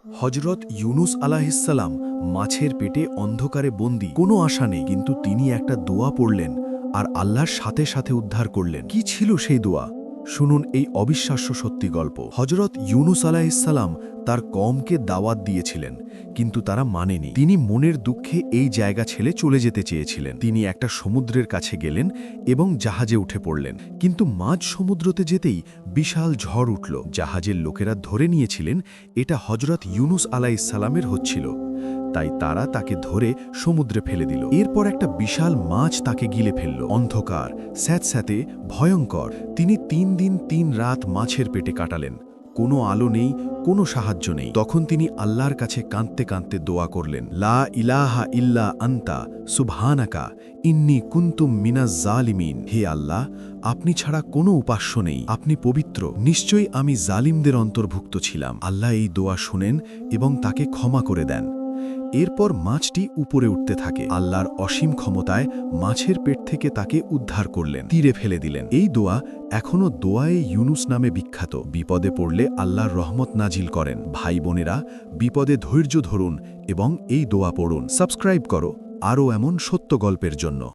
হজরত ইউনুস আলাহিসাল্লাম মাছের পেটে অন্ধকারে বন্দী, কোনো আশা নেই, কিন্তু তিনি একটা দোয়া পড়লেন আর আল্লাহর সাথে সাথে উদ্ধার করলেন। কি ছিল সেই দোয়া? শুনুন এই অবিশ্বাস্য সত্যি গল্প। হজরত ইউনুস আলাহিসাল্লাম তার কওমকে দাওয়াত দিয়েছিলেন, কিন্তু তারা মানেনি। তিনি মনের দুঃখে এই জায়গা ছেড়ে চলে যেতে চেয়েছিলেন। তিনি একটা সমুদ্রের কাছে গেলেন এবং জাহাজে উঠে পড়লেন, কিন্তু মাঝ সমুদ্রতে যেতেই বিশাল ঝড় উঠল। জাহাজের লোকেরা ধরে নিয়েছিলেন এটা হজরত ইউনুস আলাইসাল্লামের হচ্ছিল, তাই তারা তাকে ধরে সমুদ্রে ফেলে দিল। এরপর একটা বিশাল মাছ তাকে গিলে ফেলল। অন্ধকার, স্যাঁতস্যাঁতে, ভয়ঙ্কর। তিনি 3 দিন 3 রাত মাছের পেটে কাটালেন। কোনো আলো নেই, কোনো সাহায্য নেই। তখন তিনি আল্লাহর কাছে কাঁদতে কাঁদতে দোয়া করলেন, লা ইলাহা ইল্লা আন্তা সুবহানাকা ইন্নী কুনতুম মিনাজ জালিমিন। হে আল্লাহ, আপনি ছাড়া কোনো উপাস্য নেই, আপনি পবিত্র, নিশ্চয়ই আমি জালিমদের অন্তর্ভুক্ত ছিলাম। আল্লাহ এই দোয়া শুনেন এবং তাকে ক্ষমা করে দেন। এরপর মাছটি উপরে উঠতে থাকে। আল্লাহর অসীম ক্ষমতায় মাছের পেট থেকে তাকে উদ্ধার করলেন, তীরে ফেলে দিলেন। এই দোয়া এখনও দোয়ায়ে ইউনুস নামে বিখ্যাত। বিপদে পড়লে আল্লাহর রহমত নাজিল করেন। ভাই বোনেরা, বিপদে ধৈর্য ধরুন এবং এই দোয়া পড়ুন। সাবস্ক্রাইব করো আরও এমন সত্য গল্পের জন্য।